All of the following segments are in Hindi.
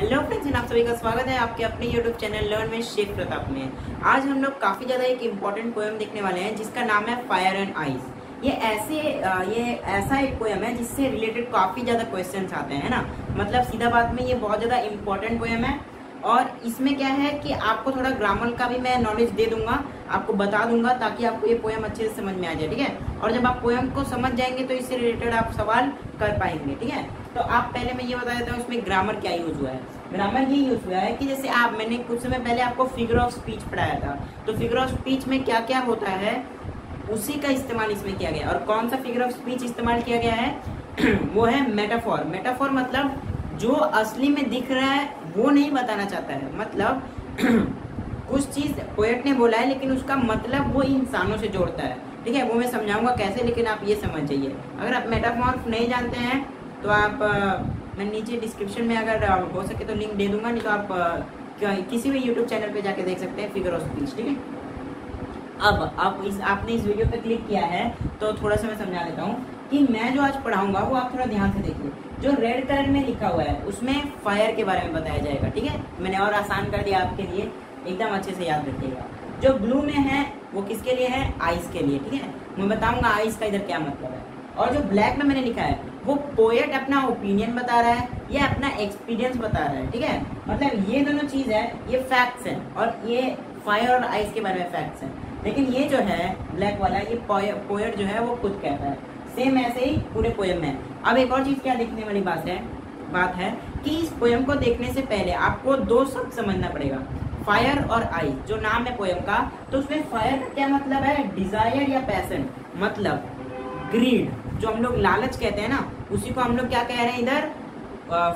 हेलो फ्रेंड्स, आप सभी का स्वागत है आपके अपने यूट्यूब चैनल लर्न में शेख प्रताप में। आज हम लोग काफी ज्यादा एक इम्पोर्टेंट पोएम देखने वाले हैं जिसका नाम है फायर एंड आइस। ये ऐसा एक पोएम है जिससे रिलेटेड काफी ज्यादा क्वेश्चंस आते हैं ना। मतलब सीधा बात में ये बहुत ज्यादा इम्पोर्टेंट पोएम है और इसमें क्या है कि आपको थोड़ा ग्रामर का भी मैं नॉलेज दे दूंगा, आपको बता दूंगा ताकि आपको ये पोएम अच्छे से समझ में आ जाए। ठीक है, और जब आप पोएम को समझ जाएंगे तो इससे रिलेटेड आप सवाल कर पाएंगे। ठीक है, तो आप पहले मैं ये बता देता हूँ इसमें ग्रामर क्या यूज हुआ है। ग्रामर ये यूज हुआ है कि जैसे मैंने कुछ समय पहले आपको फिगर ऑफ स्पीच पढ़ाया था, तो फिगर ऑफ स्पीच में क्या क्या होता है उसी का इस्तेमाल इसमें किया गया। और कौन सा फिगर ऑफ स्पीच इस्तेमाल किया गया है वो है मेटाफोर। मेटाफोर मतलब जो असली में दिख रहा है वो नहीं बताना चाहता है। मतलब कुछ चीज पोएट ने बोला है लेकिन उसका मतलब वो इंसानों से जोड़ता है। ठीक है, वो मैं समझाऊंगा कैसे, लेकिन आप ये समझ जाइए। अगर आप मेटाफोर नहीं जानते हैं तो आप मैं नीचे डिस्क्रिप्शन में अगर हो सके तो लिंक दे दूंगा, नहीं तो आप किसी भी यूट्यूब चैनल पे जाके देख सकते हैं फिगर ऑफ स्पीच। ठीक है, अब आपने इस वीडियो पे क्लिक किया है तो थोड़ा सा मैं समझा देता हूँ कि मैं जो आज पढ़ाऊंगा वो आप थोड़ा ध्यान से देखिए। जो रेड कलर में लिखा हुआ है उसमें फायर के बारे में बताया जाएगा। ठीक है, मैंने और आसान कर दिया आपके लिए, एकदम अच्छे से याद रखिएगा। जो ब्लू में है वो किसके लिए है? आइस के लिए। ठीक है, मैं बताऊंगा आइस का इधर क्या मतलब है। और जो ब्लैक में मैंने लिखा है वो पोएट अपना ओपिनियन बता रहा है या अपना एक्सपीरियंस बता रहा है। ठीक है, मतलब ये दोनों चीज है, ये फैक्ट्स हैं और ये फायर और आइस के बारे में फैक्ट्स हैं। लेकिन ये जो है ब्लैक वाला, ये पोएट जो है वो खुद कहता है। सेम ऐसे ही पूरे पोएम में। अब एक और चीज क्या देखने वाली बात है कि इस पोएम को देखने से पहले आपको दो शब्द समझना पड़ेगा, फायर और आइस। जो नाम है पोएम का, तो उसमें फायर का क्या मतलब है? डिजायर या पैशन, मतलब ग्रीड, जो हम लोग लालच कहते हैं ना, उसी को हम लोग क्या कह रहे हैं इधर?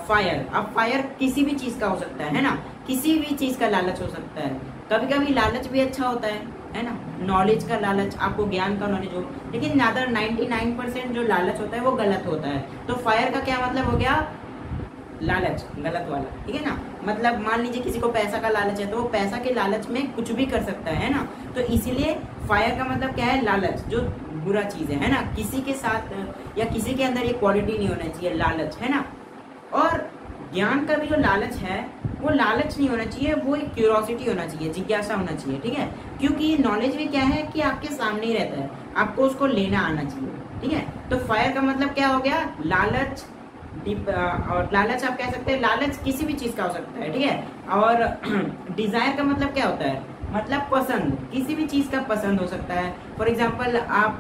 फायर। अब फायर किसी भी चीज का हो सकता है ना, किसी भी चीज का लालच हो सकता है। कभी कभी लालच भी अच्छा होता है ना, नॉलेज का लालच, आपको ज्ञान का नॉलेज हो। लेकिन ज्यादा 99% जो लालच होता है वो गलत होता है। तो फायर का क्या मतलब हो गया? लालच, गलत वाला। ठीक है ना, मतलब मान लीजिए किसी को पैसा का लालच है तो वो पैसा के लालच में कुछ भी कर सकता है ना। तो इसीलिए फायर का मतलब क्या है? लालच, जो बुरा चीज है ना, किसी के साथ या किसी के अंदर ये क्वालिटी नहीं होना चाहिए, लालच, है ना। और ज्ञान का भी जो लालच है वो लालच नहीं होना चाहिए, वो एक क्यूरोसिटी होना चाहिए, जिज्ञासा होना चाहिए। ठीक है, क्योंकि नॉलेज भी क्या है कि आपके सामने ही रहता है, आपको उसको लेना आना चाहिए। ठीक है, तो फायर का मतलब क्या हो गया? लालच। और लालच आप कह सकते हैं, लालच किसी भी चीज का हो सकता है। ठीक है, और डिजायर का मतलब क्या होता है? मतलब पसंद, किसी भी चीज का पसंद हो सकता है। फॉर एग्जाम्पल आप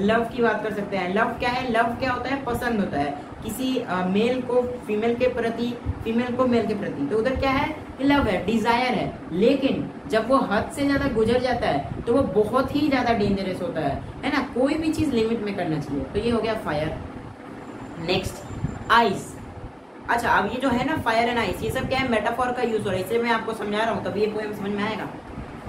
लव की बात कर सकते हैं। लव क्या है? लव क्या होता है? पसंद होता है, किसी मेल को फीमेल के प्रति, फीमेल को मेल के प्रति। तो उधर क्या है? लव है, डिजायर है। लेकिन जब वो हद से ज्यादा गुजर जाता है तो वो बहुत ही ज्यादा डेंजरस होता है ना। कोई भी चीज लिमिट में करना चाहिए। तो ये हो गया फायर। Next ice. अच्छा, अब ये जो है ना फायर एंड आइस, ये सब क्या है? मेटाफोर का यूज हो रहा है, इसलिए मैं आपको समझा रहा हूँ, तभी ये पोएम समझ में आएगा।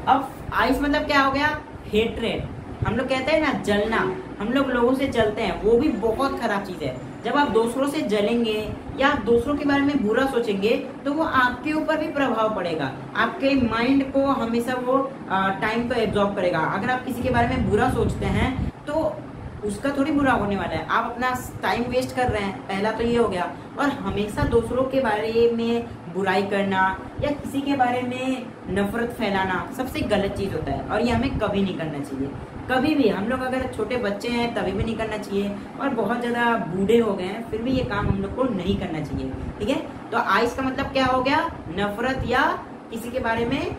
अब आइस मतलब क्या हो गया? हेट्रेड। हम लोग कहते हैं ना जलना, हम लोग लोगों से जलते हैं, वो भी बहुत खराब चीज है। जब आप दूसरों से जलेंगे या आप दूसरों के बारे में बुरा सोचेंगे तो वो आपके ऊपर भी प्रभाव पड़ेगा, आपके माइंड को हमेशा वो टाइम को एब्जॉर्ब करेगा। अगर आप किसी के बारे में बुरा सोचते हैं तो उसका थोड़ी बुरा होने वाला है, आप अपना टाइम वेस्ट कर रहे हैं, पहला तो ये हो गया। और हमेशा दूसरों के बारे में बुराई करना या किसी के बारे में नफरत फैलाना सबसे गलत चीज होता है और ये हमें कभी नहीं करना चाहिए। कभी भी, हम लोग अगर छोटे बच्चे हैं तभी भी नहीं करना चाहिए, और बहुत ज्यादा बूढ़े हो गए हैं फिर भी ये काम हम लोग को नहीं करना चाहिए। ठीक है, तो आइस का मतलब क्या हो गया? नफरत या किसी के बारे में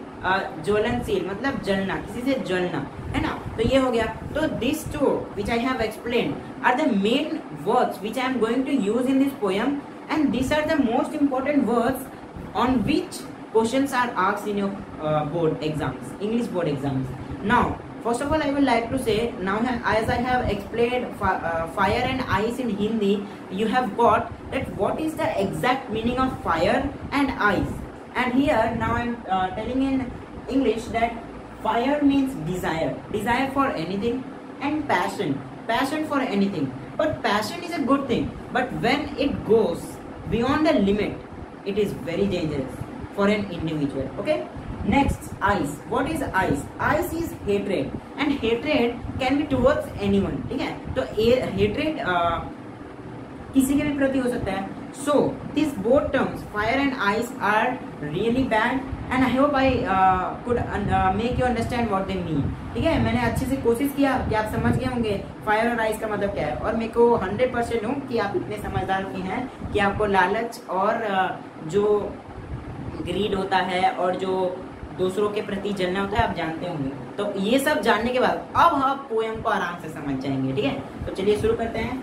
ज्वलनशील, मतलब जलना, किसी से जलना, है ना। तो ये हो गया। तो this two which I have explained are the main words which I am going to use in this poem, and this are the most important words on which questions are asked in your board exams, English board exams. Now, first of all, I would like to say, now as I have explained fire and ice in Hindi, you have got that what is the exact meaning of fire and ice. And here now I am telling in English that fire means desire, desire for anything, and passion for anything. But passion is a good thing, but when it goes beyond the limit, it is very dangerous for an individual. Okay, next, ice. What is ice? Ice is hatred, and hatred can be towards anyone. ठीक है, तो hatred किसी के भी प्रति हो सकता है। So these both terms, fire and ice, are really bad, and I hope I could make you understand what they mean. ठीक है, मैंने अच्छे से कोशिश किया कि आप समझ गए होंगे फायर और आइस का मतलब क्या है, और मेरे को 100% हूँ कि आप इतने समझदार भी हैं कि आपको लालच और जो ग्रीड होता है और जो दूसरों के प्रति जलना होता है आप जानते होंगे। तो ये सब जानने के बाद अब आप पोएम को आराम से समझ जाएंगे। ठीक है, तो चलिए शुरू करते हैं।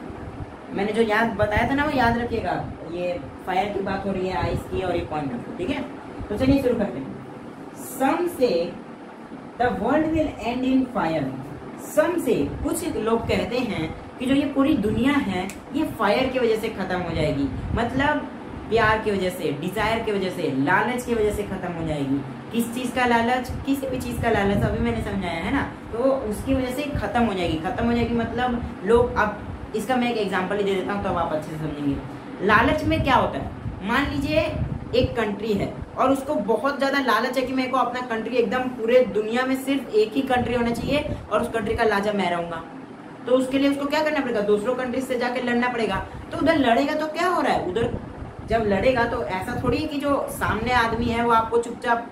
मैंने जो याद बताया था ना वो याद रखिएगा, ये फायर की बात हो रही है, आइस की, और ये पोएम की। ठीक है, तो चलिए शुरू करते हैं। Some say the world will end in fire. Some say कुछ लोग कहते हैं कि जो ये पूरी दुनिया है ये फायर की वजह से खत्म हो जाएगी, मतलब प्यार की वजह से, डिजायर की वजह से, लालच की वजह से खत्म हो जाएगी। किस चीज का लालच? किसी भी चीज का लालच, अभी मैंने समझाया है ना, तो उसकी वजह से खत्म हो जाएगी। खत्म हो जाएगी मतलब लोग, अब इसका मैं एक एग्जांपल ही दे देता हूँ तब आप अच्छे से समझेंगे। लालच में क्या होता है, मान लीजिए एक कंट्री है और उसको बहुत ज्यादा लालच है कि मेरे को अपना कंट्री एकदम पूरे दुनिया में सिर्फ एक ही कंट्री होना चाहिए और उस कंट्री का राजा मैं रहूंगा। तो उसके लिए उसको क्या करना पड़ेगा, दूसरों कंट्री से जाकर लड़ना पड़ेगा। तो उधर लड़ेगा तो क्या हो रहा है, उधर जब लड़ेगा तो ऐसा थोड़ी है कि जो सामने आदमी है वो आपको चुपचाप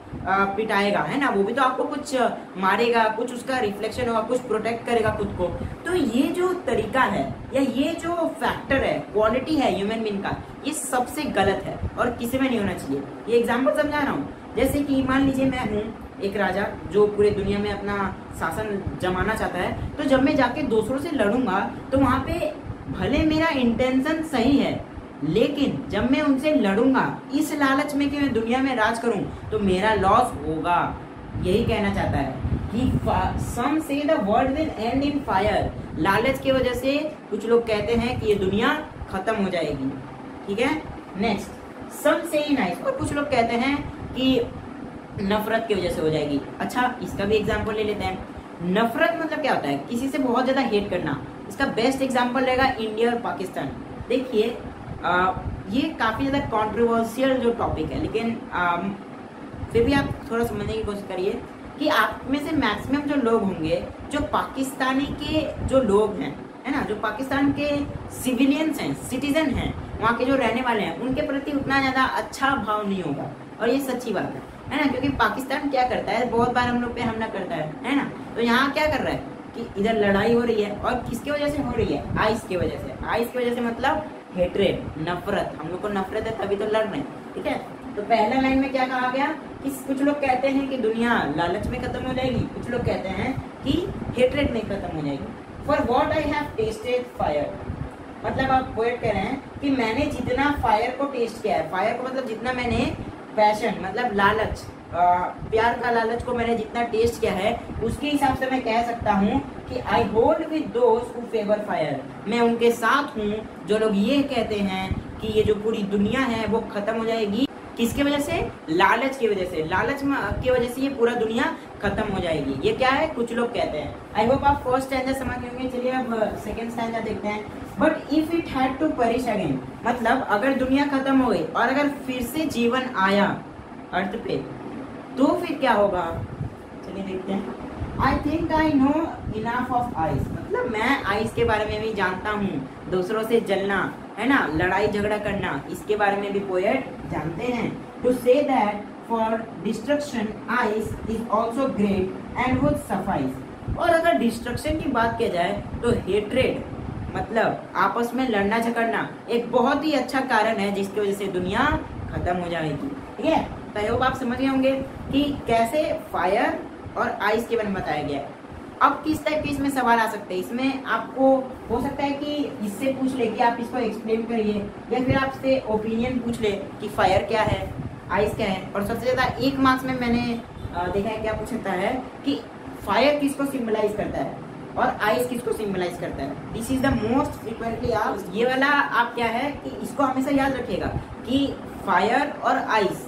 पिटाएगा, है ना, वो भी तो आपको कुछ मारेगा, कुछ उसका रिफ्लेक्शन होगा, कुछ प्रोटेक्ट करेगा खुद को। तो ये जो तरीका है या ये जो फैक्टर है, क्वालिटी है ह्यूमन बीइंग का, ये सबसे गलत है और किसी में नहीं होना चाहिए। ये एग्जांपल समझा रहा हूँ, जैसे कि मान लीजिए मैं हूँ एक राजा जो पूरे दुनिया में अपना शासन जमाना चाहता है, तो जब मैं जाके दूसरों से लड़ूंगा तो वहां पे भले मेरा इंटेंशन सही है, लेकिन जब मैं उनसे लड़ूंगा इस लालच में कि मैं दुनिया में राज करूं तो मेरा लॉस होगा। यही कहना चाहता है कि सम say the world will end in fire. लालच की वजह से कुछ लोग कहते हैं कि ये दुनिया खत्म हो जाएगी। ठीक है, नेक्स्ट सम से इन आइस, और कुछ लोग कहते हैं कि नफरत की वजह से हो जाएगी। अच्छा, इसका भी एग्जाम्पल ले लेते हैं। नफरत मतलब क्या होता है, किसी से बहुत ज्यादा हेट करना। इसका बेस्ट एग्जाम्पल रहेगा इंडिया और पाकिस्तान। देखिए ये काफी ज्यादा कंट्रोवर्शियल जो टॉपिक है, लेकिन फिर भी आप थोड़ा समझने की कोशिश करिए कि आप में से मैक्सिमम जो लोग होंगे जो पाकिस्तानी के जो लोग हैं, है ना, जो पाकिस्तान के सिविलियंस हैं, सिटीजन हैं, वहाँ के जो रहने वाले हैं, उनके प्रति उतना ज्यादा अच्छा भाव नहीं होगा। और ये सच्ची बात है ना, क्योंकि पाकिस्तान क्या करता है, बहुत बार हम लोग पे हमला करता है ना। तो यहाँ क्या कर रहा है कि इधर लड़ाई हो रही है, और किसकी वजह से हो रही है, आइस की वजह से। आइस की वजह से मतलब हेट्रेड, नफरत, हम लोग को नफरत है तभी तो लड़ रहे हैं। ठीक है, तो पहला लाइन में क्या कहा गया कि कुछ लोग कहते हैं कि दुनिया लालच में खत्म हो जाएगी, कुछ लोग कहते हैं कि हेट्रेड में खत्म हो जाएगी। For what I have tested fire, मतलब आप पोएट कह रहे हैं कि मैंने जितना फायर को टेस्ट किया है, फायर को मतलब जितना मैंने पैशन मतलब लालच, प्यार का लालच को मैंने जितना टेस्ट किया है, उसके हिसाब से मैं कह सकता हूँ कि आई होल्ड विद दोस्त हु फेवर फायर। मैं उनके साथ हूँ जो लोग ये कहते हैं कि ये जो पूरी दुनिया है वो खत्म हो जाएगी। किसकी वजह से? लालच की वजह से। लालच की वजह से ये पूरा दुनिया खत्म हो जाएगी। ये क्या है, कुछ लोग कहते हैं। आई होप आप फर्स्ट स्टैंजा समझ गए होंगे। चलिए अब सेकंड स्टैंजा देखते हैं। But if it had to perish again, मतलब अगर दुनिया खत्म हो गई और अगर फिर से जीवन आया अर्थ पे, तो फिर क्या होगा? चलिए देखते हैं। I think I know enough of ice, मतलब मैं आइस के बारे में भी जानता हूँ। दूसरों से जलना, है ना, लड़ाई झगड़ा करना, इसके बारे में भी पोएट जानते हैं। To say that for destruction ice is also great and would suffice. और अगर डिस्ट्रक्शन की बात किया जाए तो हेट्रेड मतलब आपस में लड़ना झगड़ना एक बहुत ही अच्छा कारण है जिसकी वजह से दुनिया खत्म हो जाएगी। ठीक है, तो आई होप आप समझ गए होंगे कि कैसे फायर और आइस के बारे में बताया गया है। अब किस टाइप के इसमें सवाल आ सकते हैं, इसमें आपको हो सकता है कि इससे पूछ ले कि आप इसको एक्सप्लेन करिए, या फिर आपसे ओपिनियन पूछ ले कि फायर क्या है, आइस क्या है। और सबसे ज्यादा 1 मार्क्स में मैंने देखा है क्या पूछता है कि फायर किसको सिंबलाइज करता है और आइस किसको सिंबलाइज करता है। This is the most frequently आप ये वाला आप क्या है कि इसको हमेशा याद रखिएगा कि फायर और आइस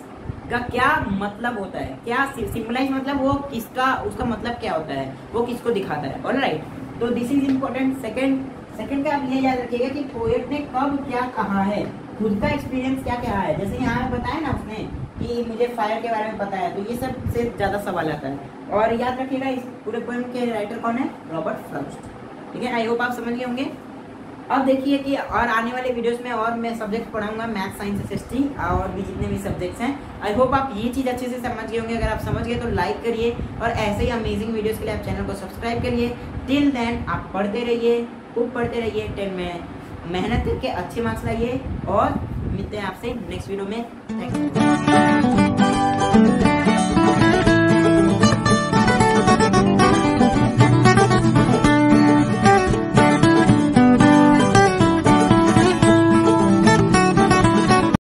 का क्या मतलब होता है, क्या सिंबलाइज मतलब वो किसका, उसका मतलब क्या होता है, वो किसको दिखाता है। ऑलराइट, तो दिस इज इम्पोर्टेंट। सेकंड का आप ये याद रखिएगा कि पोएट ने कब क्या कहा है, खुद का एक्सपीरियंस क्या कहा है। जैसे यहाँ बताया ना उसने कि मुझे फायर के बारे में पता है, तो ये सब से ज्यादा सवाल आता है। और याद रखिएगा इस पूरे पोएम के राइटर कौन है, रॉबर्ट फ्रॉस्ट। ठीक है, आई होप आप समझ गए होंगे। अब देखिए कि और आने वाले वीडियोस में और मैं सब्जेक्ट पढ़ाऊंगा, मैथ, साइंस, एसएसटी और भी जितने भी सब्जेक्ट्स हैं। आई होप आप ये चीज़ अच्छे से समझ गए होंगे। अगर आप समझ गए तो लाइक करिए और ऐसे ही अमेजिंग वीडियोस के लिए आप चैनल को सब्सक्राइब करिए। टिल देन आप पढ़ते रहिए, खूब पढ़ते रहिए, 10 में मेहनत करके अच्छे मार्क्स लाइए और मिलते हैं आपसे नेक्स्ट वीडियो में। Thank you.